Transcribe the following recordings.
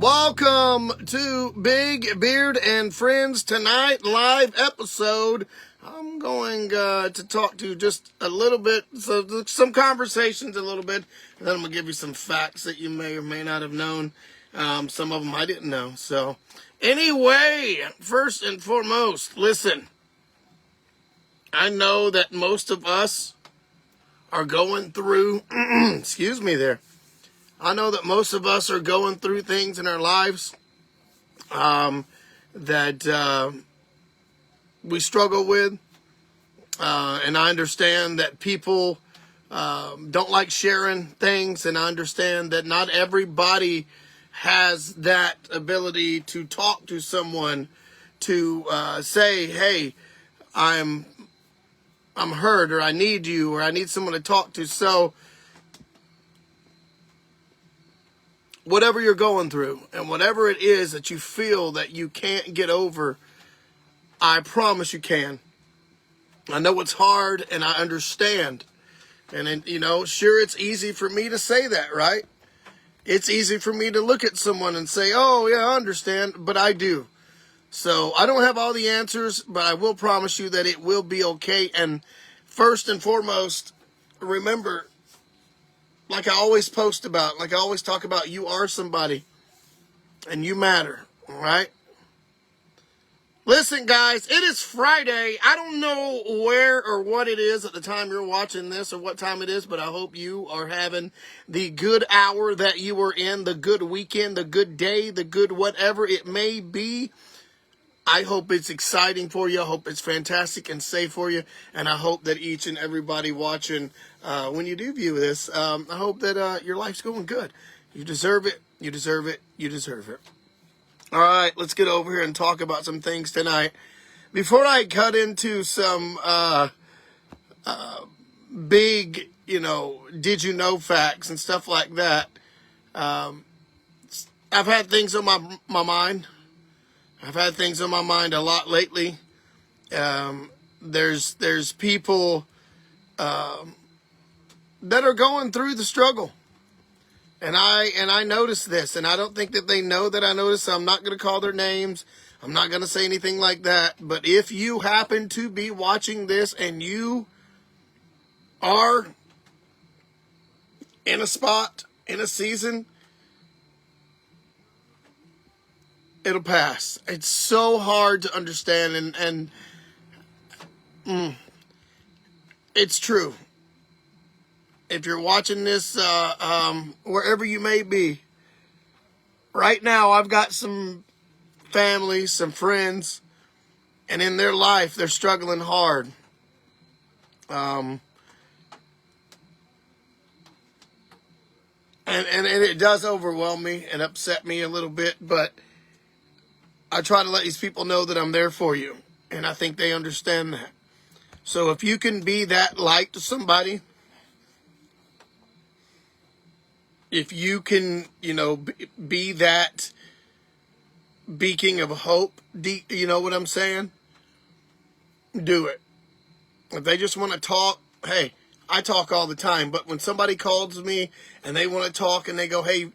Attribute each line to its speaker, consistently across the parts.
Speaker 1: Welcome to Big Beard and Friends Tonight live episode. I'm going to talk to you just a little bit, so some conversations a little bit, and then I'm going to give you some facts that you may or may not have known. Some of them I didn't know. So anyway, first and foremost, listen, I know that most of us are going through, excuse me there. I know that most of us are going through things in our lives that we struggle with. And I understand that people don't like sharing things. And I understand that not everybody has that ability to talk to someone to say, hey, I'm hurt, or I need you, or I need someone to talk to. So whatever you're going through and whatever it is that you feel that you can't get over, I promise you can. I know it's hard, and I understand. And, sure, it's easy for me to say that, right? It's easy for me to look at someone and say, oh, yeah, I understand, but I do. So I don't have all the answers, but I will promise you that it will be okay. And first and foremost, remember, like I always post about, like I always talk about, you are somebody and you matter, all right? Listen, guys, it is Friday. I don't know where or what it is at the time you're watching this or what time it is, but I hope you are having the good hour that you are in, the good weekend, the good day, the good whatever it may be. I hope it's exciting for you. I hope it's fantastic and safe for you. And I hope that each and everybody watching, when you do view this, I hope that your life's going good. You deserve it. You deserve it. You deserve it. All right, let's get over here and talk about some things tonight. Before I cut into some big, did you know facts and stuff like that, I've had things on my mind. I've had things on my mind a lot lately. There's people that are going through the struggle, and I notice this, and I don't think that they know that I notice. So I'm not going to call their names. I'm not going to say anything like that. But if you happen to be watching this and you are in a spot, in a season, it'll pass. It's so hard to understand, and it's true. If you're watching this, wherever you may be, right now I've got some family, some friends, and in their life they're struggling hard. And it does overwhelm me and upset me a little bit, but I try to let these people know that I'm there for you, and I think they understand that. So if you can be that light to somebody, if you can, be that beacon of hope, you know what I'm saying? Do it. If they just want to talk, hey, I talk all the time, but when somebody calls me and they want to talk and they go, hey,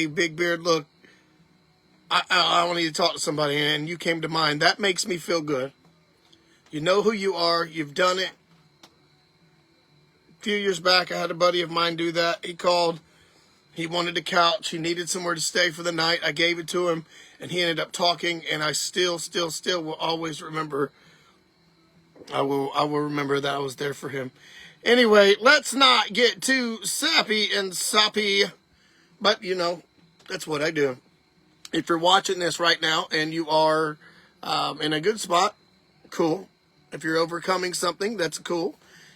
Speaker 1: Big Beard, look, I want you to talk to somebody, and you came to mind. That makes me feel good. You know who you are. You've done it. A few years back, I had a buddy of mine do that. He called. He wanted a couch. He needed somewhere to stay for the night. I gave it to him, and he ended up talking, and I still will always remember. I will remember that I was there for him. Anyway, let's not get too sappy and soppy, but, that's what I do. If you're watching this right now and you are in a good spot, cool. If you're overcoming something, that's cool.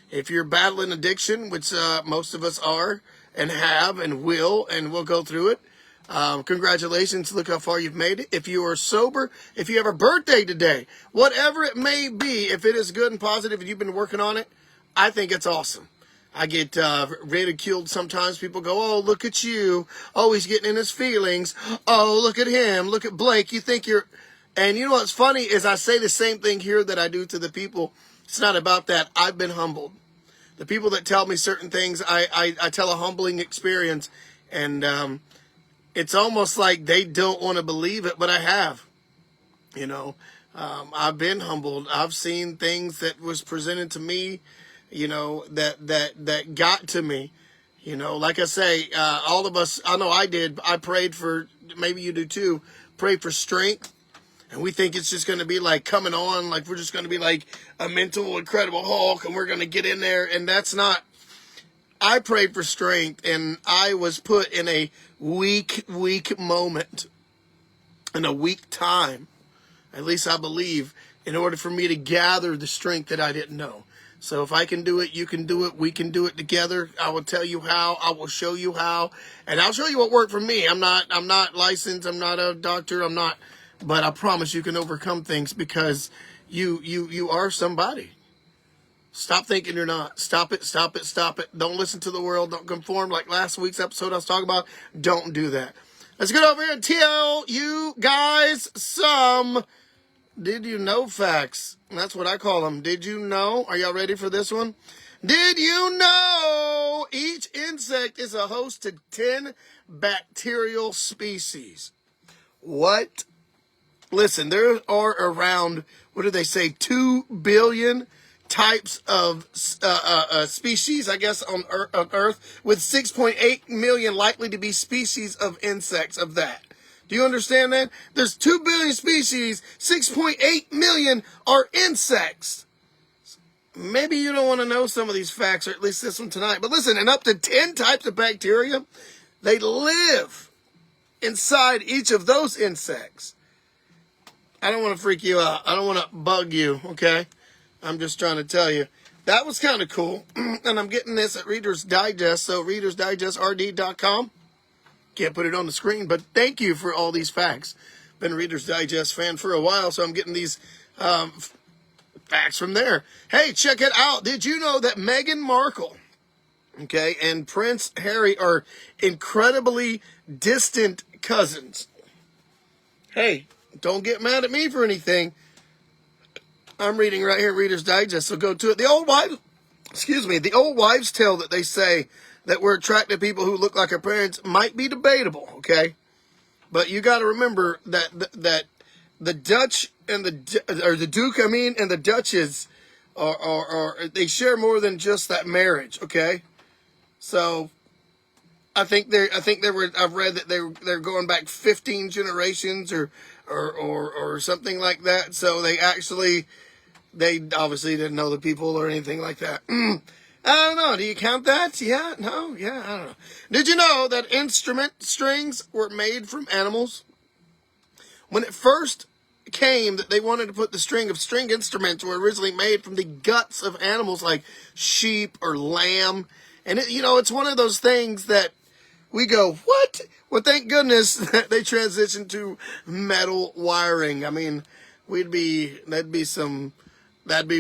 Speaker 1: If you're battling addiction, which most of us are and have and will go through it, congratulations. Look how far you've made it. If you are sober, if you have a birthday today, whatever it may be, if it is good and positive and you've been working on it, I think it's awesome. I get ridiculed sometimes. People go, oh, look at you. Oh, he's getting in his feelings. Oh, look at him. Look at Blake. You think you're... And you know what's funny is I say the same thing here that I do to the people. It's not about that. I've been humbled. The people that tell me certain things, I tell a humbling experience. And it's almost like they don't want to believe it, but I have. You know, I've been humbled. I've seen things that was presented to me, you know, that got to me. You know, like I say, all of us, I know I did. I prayed for, maybe you do too, pray for strength. And we think it's just going to be like coming on, like we're just going to be like a mental Incredible Hulk and we're going to get in there. And that's not. I prayed for strength, and I was put in a weak moment, in a weak time, at least I believe, in order for me to gather the strength that I didn't know. So if I can do it, you can do it, we can do it together. I will tell you how, I will show you how, and I'll show you what worked for me. I'm not licensed, I'm not a doctor, but I promise you can overcome things because you are somebody. Stop thinking you're not. Stop it, stop it, stop it. Don't listen to the world. Don't conform like last week's episode I was talking about. Don't do that. Let's get over here and tell you guys some did you know facts. That's what I call them. Did you know? Are y'all ready for this one? Did you know each insect is a host to 10 bacterial species? What? Listen, there are around, what do they say, 2 billion types of species, I guess, on Earth, with 6.8 million likely to be species of insects of that. Do you understand that? There's 2 billion species, 6.8 million are insects. Maybe you don't want to know some of these facts, or at least this one tonight. But listen, and up to 10 types of bacteria, they live inside each of those insects. I don't want to freak you out. I don't want to bug you, okay? I'm just trying to tell you. That was kind of cool. And I'm getting this at Reader's Digest. So readersdigestrd.com. Can't put it on the screen, but thank you for all these facts. Been a Reader's Digest fan for a while, so I'm getting these facts from there. Hey, check it out. Did you know that Meghan Markle, okay, and Prince Harry are incredibly distant cousins? Hey, don't get mad at me for anything. I'm reading right here, Reader's Digest, so go to it. The old wives' tale that they say that we're attracted to people who look like our parents might be debatable, okay? But you got to remember that the Dutch and the Duke, and the Duchess are they share more than just that marriage, okay? So I've read that they're going back 15 generations or something like that. So they obviously didn't know the people or anything like that. I don't know. Do you count that? Yeah, no, yeah, I don't know. Did you know that instrument strings were made from animals? When it first came that they wanted to put the string instruments were originally made from the guts of animals like sheep or lamb. And it's one of those things that we go, what? Well, thank goodness that they transitioned to metal wiring. I mean, that'd be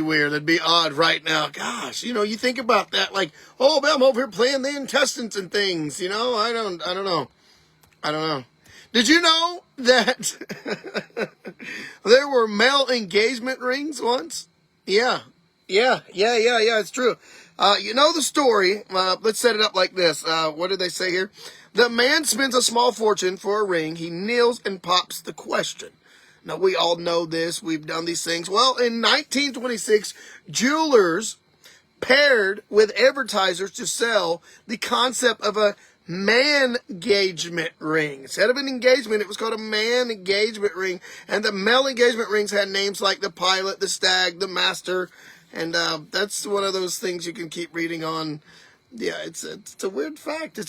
Speaker 1: weird. That'd be odd right now. Gosh, you think about that, like, oh, I'm over here playing the intestines and things, I don't know. Did you know that there were male engagement rings once? Yeah, it's true. You know the story. Let's set it up like this. What did they say here? The man spends a small fortune for a ring. He kneels and pops the question. Now, we all know this. We've done these things. Well, in 1926, jewelers paired with advertisers to sell the concept of a man-engagement ring. Instead of an engagement, it was called a man-engagement ring. And the male engagement rings had names like the Pilot, the Stag, the Master. And that's one of those things you can keep reading on. Yeah, it's a weird fact. I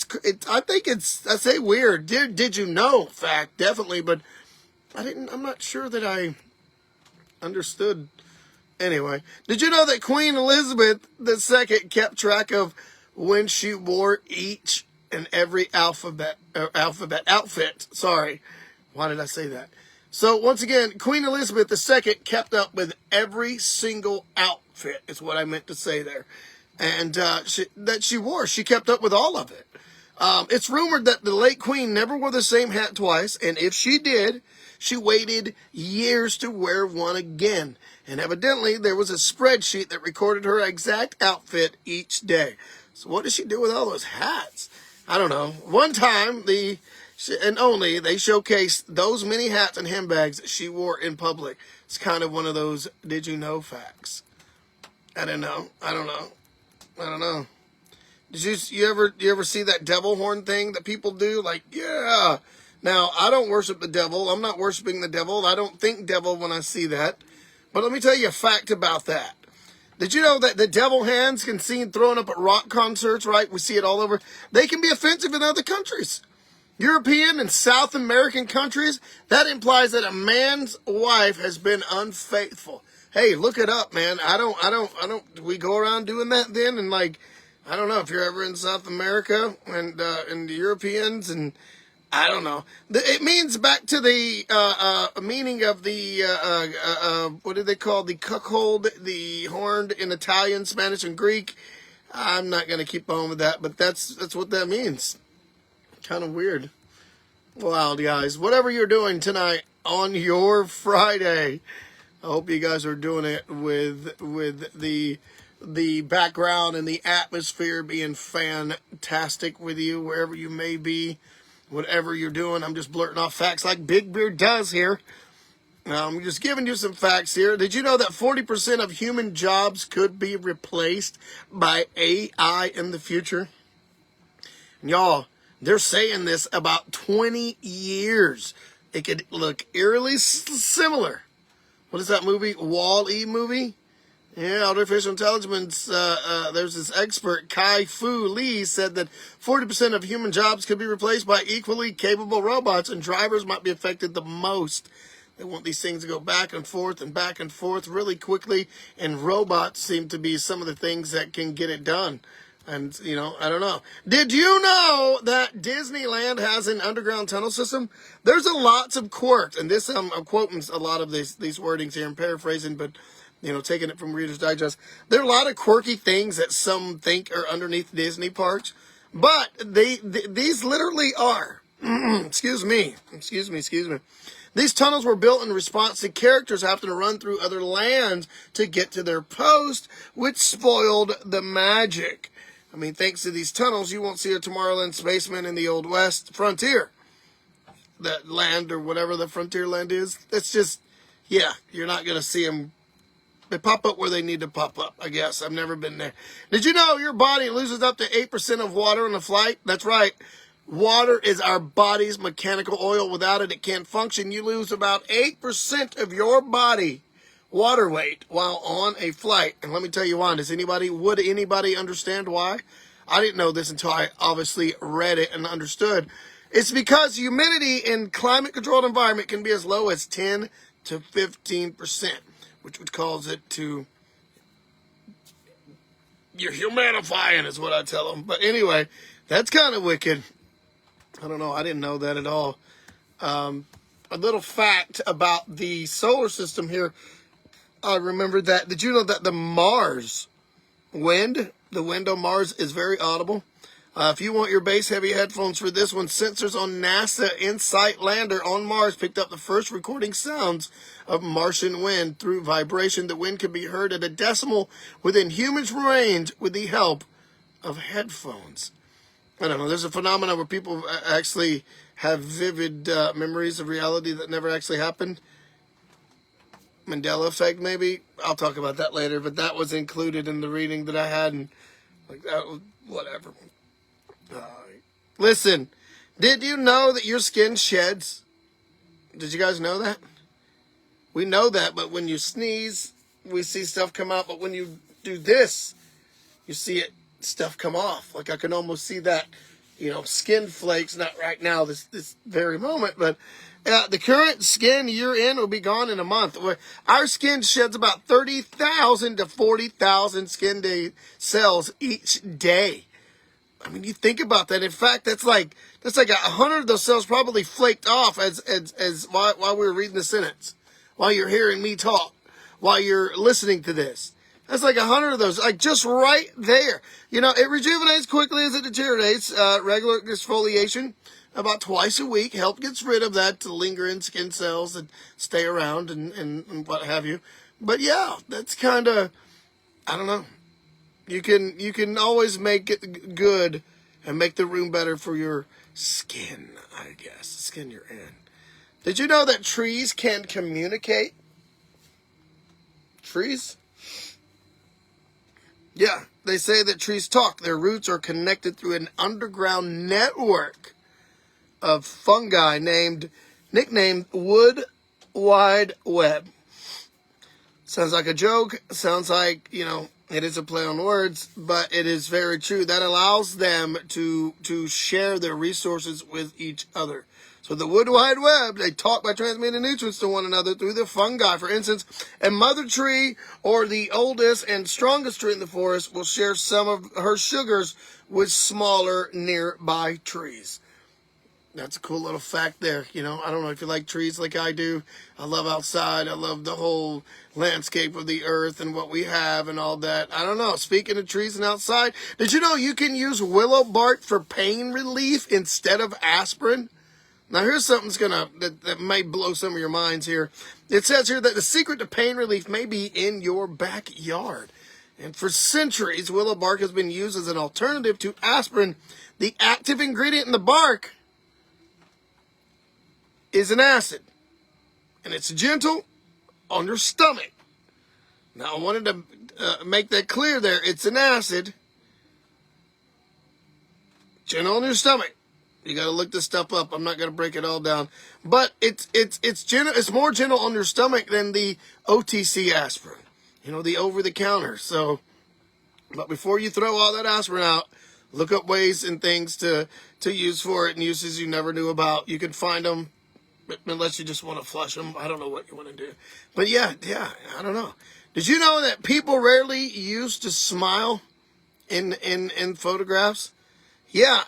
Speaker 1: say weird. Did you know fact, definitely, but I'm not sure that I understood. Anyway, did you know that Queen Elizabeth II kept track of when she wore each and every outfit? Sorry. Why did I say that? So once again, Queen Elizabeth II kept up with every single outfit, is what I meant to say there. And she wore. She kept up with all of it. It's rumored that the late Queen never wore the same hat twice, and if she did, she waited years to wear one again. And evidently, there was a spreadsheet that recorded her exact outfit each day. So what did she do with all those hats? I don't know. One time, And only they showcase those many hats and handbags she wore in public. It's kind of one of those did you know facts. I don't know. I don't know. I don't know. Did you ever see that devil horn thing that people do? Like, yeah. Now, I don't worship the devil. I'm not worshiping the devil. I don't think devil when I see that. But let me tell you a fact about that. Did you know that the devil hands can be seen thrown up at rock concerts, right? We see it all over. They can be offensive in other countries. European and South American countries, that implies that a man's wife has been unfaithful. Hey, look it up, man. I don't, we go around doing that then? And like, I don't know if you're ever in South America and the Europeans and I don't know. It means back to the meaning of the, what do they call the cuckold, the horned in Italian, Spanish, and Greek. I'm not going to keep on with that, but that's what that means. Kind of weird. Wow, guys. Whatever you're doing tonight on your Friday, I hope you guys are doing it with the background and the atmosphere being fantastic with you wherever you may be. Whatever you're doing, I'm just blurting off facts like Big Beard does here. I'm just giving you some facts here. Did you know that 40% of human jobs could be replaced by AI in the future? And y'all, they're saying this about 20 years. It could look eerily similar. What is that movie? Wall-E movie? Yeah, artificial intelligence, there's this expert, Kai-Fu Lee, said that 40% of human jobs could be replaced by equally capable robots, and drivers might be affected the most. They want these things to go back and forth really quickly, and robots seem to be some of the things that can get it done. And, you know, I don't know. Did you know that Disneyland has an underground tunnel system? There's lots of quirks, and this, I'm quoting a lot of these wordings here and paraphrasing, but you know, taking it from Reader's Digest. There are a lot of quirky things that some think are underneath Disney parks, but these literally are. Excuse me. These tunnels were built in response to characters having to run through other lands to get to their post, which spoiled the magic. I mean, thanks to these tunnels, you won't see a Tomorrowland spaceman in the Old West frontier. That land or whatever the frontier land is, that's just, yeah, you're not going to see them. They pop up where they need to pop up, I guess. I've never been there. Did you know your body loses up to 8% of water on a flight? That's right. Water is our body's mechanical oil. Without it, it can't function. You lose about 8% of your body water weight while on a flight. And let me tell you why. Would anybody understand why? I didn't know this until I obviously read it and understood. It's because humidity in climate-controlled environment can be as low as 10 to 15%. Which would cause it to, you're humanifying is what I tell them. But anyway, that's kind of wicked. I don't know. I didn't know that at all. A little fact about the solar system here. I remembered that. Did you know that the wind on Mars is very audible? If you want your bass heavy headphones for this one, sensors on NASA InSight lander on Mars picked up the first recording sounds of Martian wind through vibration. The wind can be heard at a decimal within humans' range with the help of headphones. I don't know. There's a phenomenon where people actually have vivid memories of reality that never actually happened. Mandela effect, maybe. I'll talk about that later, but that was included in the reading that I had, and like that was whatever. Listen, did you know that your skin sheds? Did you guys know that? We know that, but when you sneeze, we see stuff come out. But when you do this, you see stuff come off. Like I can almost see that, skin flakes. Not right now, this very moment, but the current skin you're in will be gone in a month. Our skin sheds about 30,000 to 40,000 skin day cells each day. I mean, you think about that. In fact, that's like 100 of those cells probably flaked off as while we were reading the sentence, while you're hearing me talk, while you're listening to this. That's like 100 of those, like just right there. It rejuvenates quickly as it deteriorates. Regular exfoliation about twice a week gets rid of that to linger in skin cells and stay around and what have you. But yeah, that's kind of, I don't know. You can always make it good and make the room better for your skin, I guess, the skin you're in. Did you know that trees can communicate? Trees? Yeah, they say that trees talk. Their roots are connected through an underground network of fungi nicknamed Wood Wide Web. Sounds like a joke. Sounds like, it is a play on words, but it is very true. That allows them to share their resources with each other. So the Wood Wide Web, they talk by transmitting nutrients to one another through the fungi. For instance, a mother tree or the oldest and strongest tree in the forest will share some of her sugars with smaller nearby trees. That's a cool little fact there. I don't know if you like trees like I do. I love outside. I love the whole landscape of the earth and what we have and all that. I don't know. Speaking of trees and outside, did you know you can use willow bark for pain relief instead of aspirin? Now, here's something that may blow some of your minds here. It says here that the secret to pain relief may be in your backyard. And for centuries, willow bark has been used as an alternative to aspirin. The active ingredient in the bark is an acid, and it's gentle on your stomach. Now, I wanted to make that clear there. It's an acid, gentle on your stomach. You got to look this stuff up. I'm not going to break it all down, but it's gentle. It's more gentle on your stomach than the OTC aspirin, the over-the-counter. So, but before you throw all that aspirin out, look up ways and things to use for it and uses you never knew about. You can find them. Unless you just want to flush them. I don't know what you want to do. But yeah, I don't know. Did you know that people rarely used to smile in photographs? Yeah,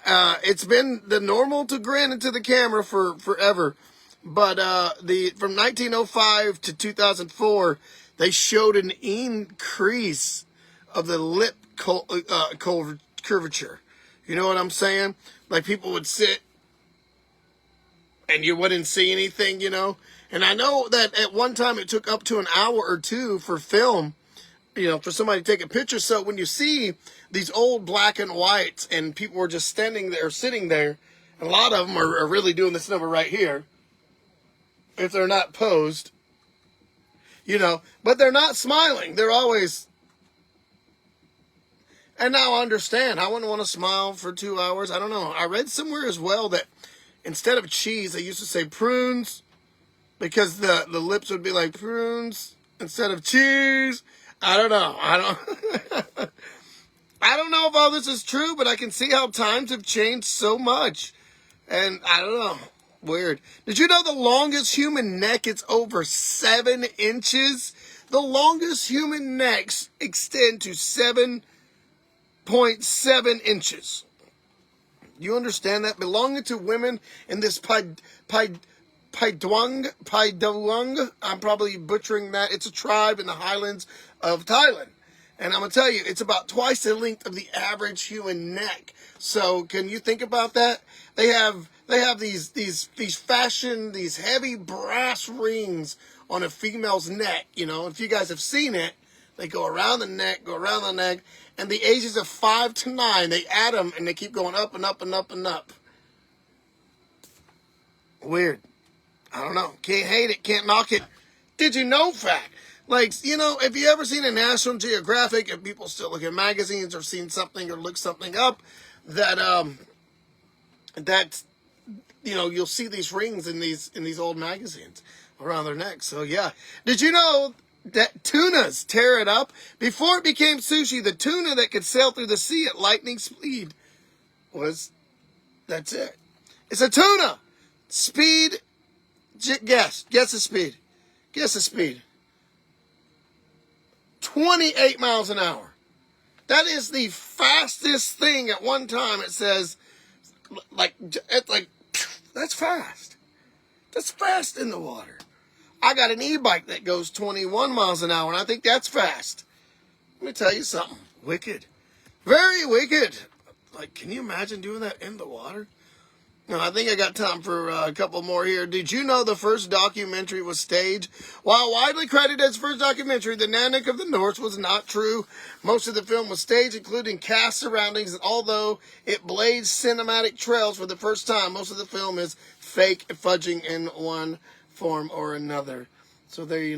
Speaker 1: it's been the normal to grin into the camera for forever. But from 1905 to 2004, they showed an increase of the lip curvature. You know what I'm saying? Like people would sit and you wouldn't see anything, And I know that at one time it took up to an hour or two for film, for somebody to take a picture. So when you see these old black and whites and people were just standing there, sitting there, and a lot of them are really doing this number right here, if they're not posed, but they're not smiling. They're always... And now I understand. I wouldn't want to smile for 2 hours. I don't know. I read somewhere as well that instead of cheese, they used to say prunes because the lips would be like prunes instead of cheese. I don't know. I don't know if all this is true, but I can see how times have changed so much. And I don't know. Weird. Did you know the longest human neck is over 7 inches? The longest human necks extend to 7.7 inches. You understand that? Belonging to women in this Paidwang, I'm probably butchering that. It's a tribe in the highlands of Thailand. And I'm going to tell you, it's about twice the length of the average human neck. So can you think about that? They have these heavy brass rings on a female's neck. If you guys have seen it, they go around the neck, and the ages of 5 to 9, they add them, and they keep going up and up and up and up. Weird. I don't know. Can't hate it, can't knock it. Did you know fact? Like, if you ever seen a National Geographic, if people still look at magazines or seen something or look something up, that you'll see these rings in these old magazines around their necks. So yeah. Did you know that tunas tear it up? Before it became sushi, the tuna that could sail through the sea at lightning speed that's it. It's a tuna. Speed, guess the speed. Guess the speed. 28 miles an hour. That is the fastest thing at one time. It says, that's fast. That's fast in the water. I got an e-bike that goes 21 miles an hour, and I think that's fast. Let me tell you something. Wicked. Very wicked. Like, can you imagine doing that in the water? No, I think I got time for a couple more here. Did you know the first documentary was staged? While widely credited as first documentary, The Nanook of the North was not true. Most of the film was staged, including cast surroundings, and although it blazed cinematic trails for the first time, most of the film is fake fudging in one form or another. So there you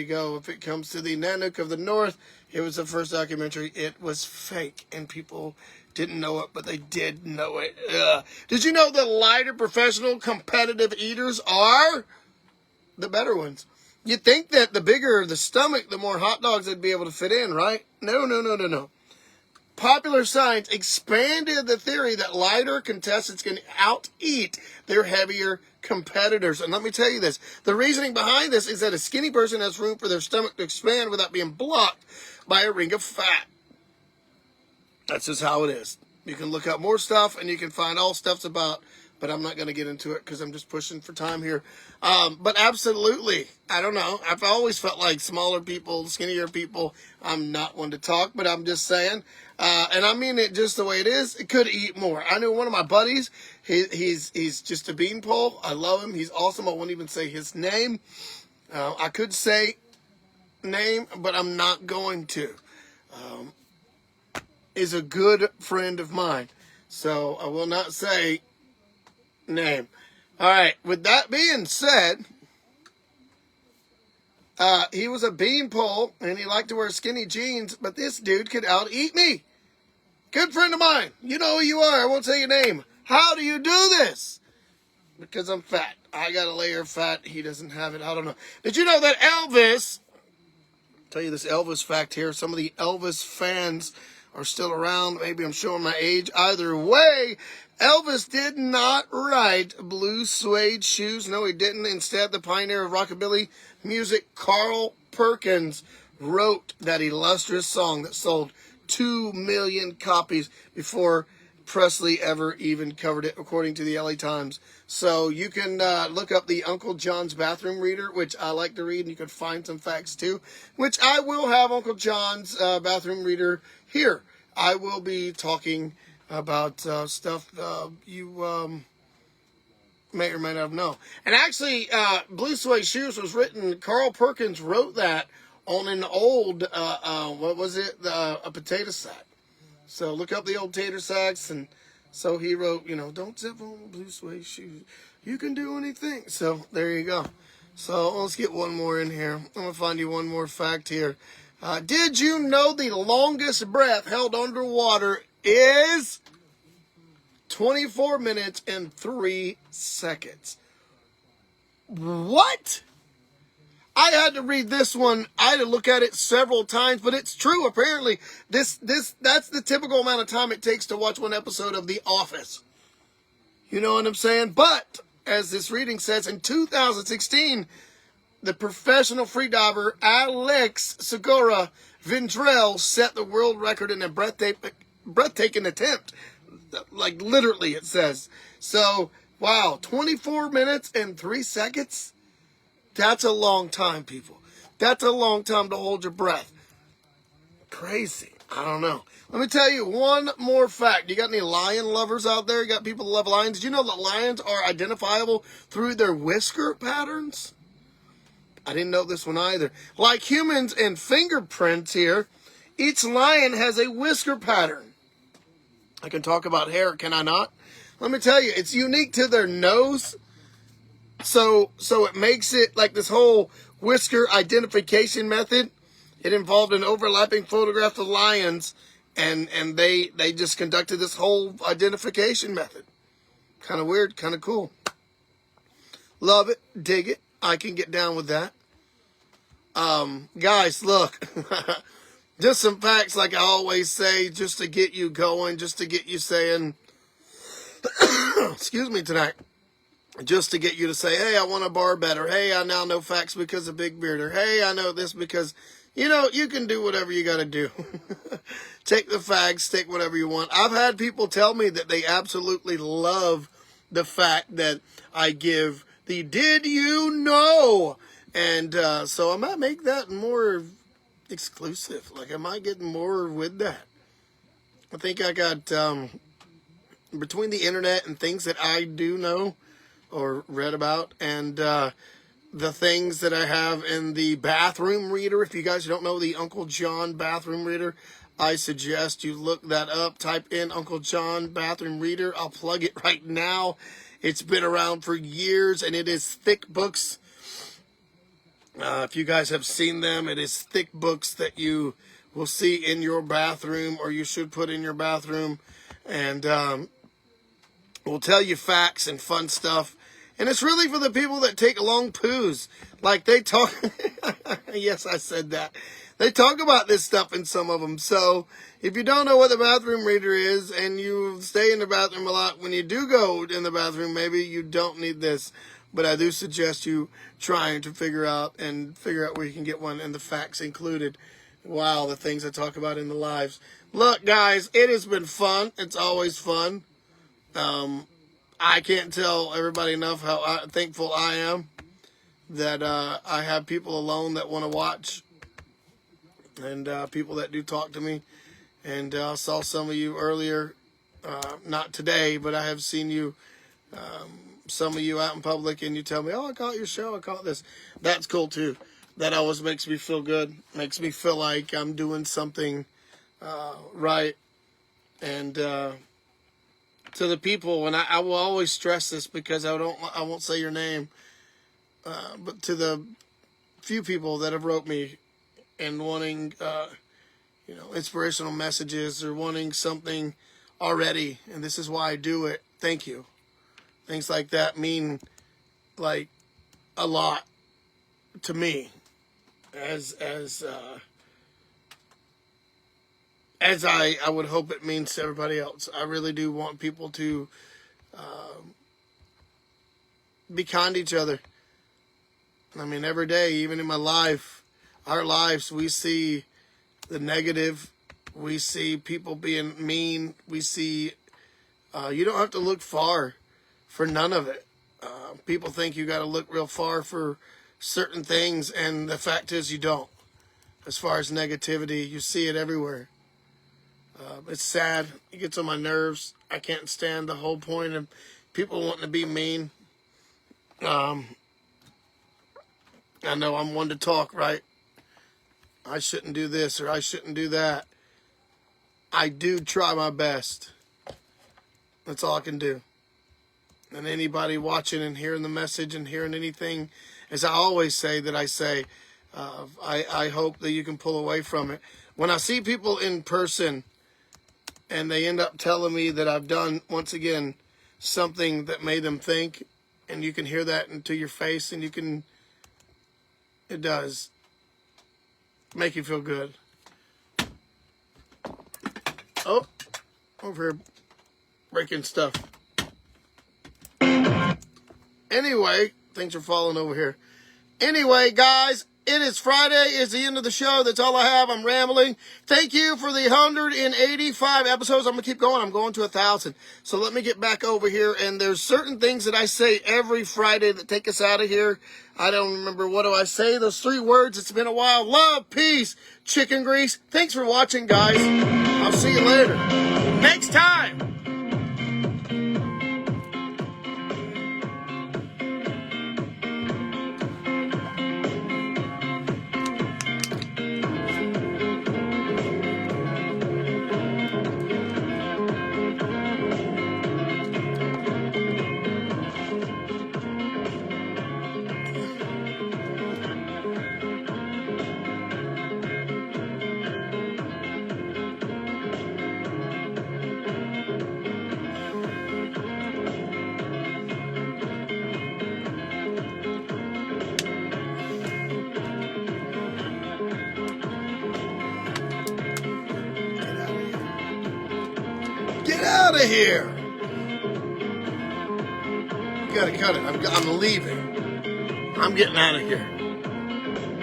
Speaker 1: go. If it comes to The Nanook of the North, it was the first documentary. It was fake, and people didn't know it, but they did know it. Did you know the lighter professional competitive eaters are the better ones? You'd think that the bigger the stomach, the more hot dogs they'd be able to fit in, right? No. Popular Science expanded the theory that lighter contestants can out-eat their heavier competitors. And let me tell you this. The reasoning behind this is that a skinny person has room for their stomach to expand without being blocked by a ring of fat. That's just how it is. You can look up more stuff and you can find all stuffs about, but I'm not going to get into it because I'm just pushing for time here. But absolutely, I don't know. I've always felt like smaller people, skinnier people, I'm not one to talk, but I'm just saying. And I mean it just the way it is. It could eat more. I knew one of my buddies. He's just a beanpole. I love him. He's awesome. I won't even say his name. I could say name, but I'm not going to. Is a good friend of mine. So I will not say name. All right. With that being said, he was a beanpole and he liked to wear skinny jeans, but this dude could out-eat me. Good friend of mine. You know who you are. I won't say your name. How do you do this? Because I'm fat. I got a layer of fat. He doesn't have it. I don't know. Did you know that Elvis, I'll tell you this Elvis fact here, some of the Elvis fans are still around. Maybe I'm showing my age. Either way, Elvis did not write Blue Suede Shoes. No, he didn't. Instead, the pioneer of rockabilly music, Carl Perkins, wrote that illustrious song that sold 2 million copies before Presley ever even covered it, according to the LA Times. So you can look up the Uncle John's Bathroom Reader, which I like to read, and you can find some facts too, which I will have Uncle John's Bathroom Reader here. I will be talking about stuff you may or may not know. And actually, Blue Suede Shoes was written, Carl Perkins wrote that on an old, a potato sack. So look up the old tater sacks, and so he wrote, don't zip on blue suede shoes. You can do anything. So there you go. So let's get one more in here. I'm going to find you one more fact here. Did you know the longest breath held underwater is 24 minutes and 3 seconds? What? I had to read this one. I had to look at it several times, but it's true. Apparently, that's the typical amount of time it takes to watch one episode of The Office. You know what I'm saying? But, as this reading says, in 2016, the professional freediver Alex Segura Vendrell set the world record in a breathtaking attempt. Like, literally, it says. So, wow, 24 minutes and 3 seconds? That's a long time, people. That's a long time to hold your breath. Crazy. I don't know. Let me tell you one more fact. You got any lion lovers out there? You got people that love lions? Did you know that lions are identifiable through their whisker patterns? I didn't know this one either. Like humans and fingerprints here, each lion has a whisker pattern. I can talk about hair, can I not? Let me tell you, it's unique to their nose. So it makes it like this whole whisker identification method. It involved an overlapping photograph of lions, and they just conducted this whole identification method. Kind of weird, kind of cool. Love it, dig it. I can get down with that. Guys, look, just some facts like I always say, just to get you going, just to get you saying, excuse me tonight. Just to get you to say, hey, I want a bar better. Hey, I now know facts because of Big Beard. Or, hey, I know this because, you can do whatever you got to do. Take the facts, take whatever you want. I've had people tell me that they absolutely love the fact that I give the did you know? And so I might make that more exclusive. Like, I might get more with that. I think I got between the internet and things that I do know or read about, and the things that I have in the bathroom reader. If you guys don't know the Uncle John bathroom reader, I suggest you look that up. Type in Uncle John bathroom reader. I'll plug it right now. It's been around for years, and it is thick books. If you guys have seen them, it is thick books that you will see in your bathroom, or you should put in your bathroom, and will tell you facts and fun stuff. And it's really for the people that take long poos. Like they talk, yes, I said that. They talk about this stuff in some of them. So if you don't know what the bathroom reader is, and you stay in the bathroom a lot, when you do go in the bathroom, maybe you don't need this. But I do suggest you trying to figure out where you can get one, and the facts included. Wow, the things I talk about in the lives. Look, guys, it has been fun. It's always fun. I can't tell everybody enough how thankful I am that I have people alone that want to watch, and people that do talk to me. And I saw some of you earlier, not today, but I have seen you, some of you out in public, and you tell me, oh, I caught your show, I caught this. That's cool too. That always makes me feel good, makes me feel like I'm doing something right. And to the people, and I will always stress this because I won't say your name, but to the few people that have wrote me and wanting, inspirational messages, or wanting something already, and this is why I do it. Thank you. Things like that mean like a lot to me, as I would hope it means to everybody else. I really do want people to be kind to each other. I mean, every day, even in my life, our lives, we see the negative. We see people being mean. We see, you don't have to look far for none of it. People think you got to look real far for certain things, and the fact is you don't. As far as negativity, you see it everywhere. It's sad. It gets on my nerves. I can't stand the whole point of people wanting to be mean. I know I'm one to talk, right? I shouldn't do this, or I shouldn't do that. I do try my best. That's all I can do. And anybody watching and hearing the message and hearing anything, as I always say that I say, I hope that you can pull away from it. When I see people in person and they end up telling me that I've done, once again, something that made them think, and you can hear that into your face, and it does make you feel good. Oh, over here breaking stuff. Anyway, things are falling over here. Anyway, guys, it is Friday. It's the end of the show. That's all I have. I'm rambling. Thank you for the 185 episodes. I'm going to keep going. I'm going to 1,000. So let me get back over here. And there's certain things that I say every Friday that take us out of here. I don't remember. What do I say? Those 3 words. It's been a while. Love, peace, chicken grease. Thanks for watching, guys. I'll see you later. Next time. Get out of here. You gotta cut it. I'm leaving. I'm getting out of here.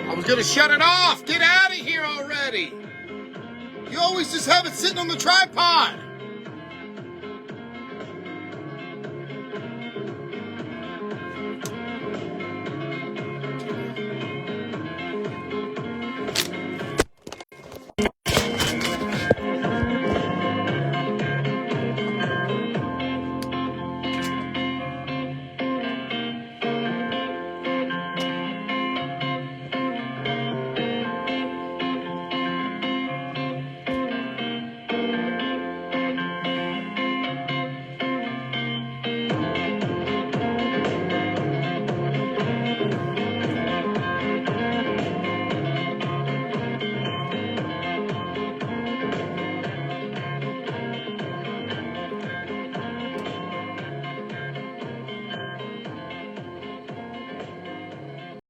Speaker 1: I was gonna shut it off. Get out of here already. You always just have it sitting on the tripod.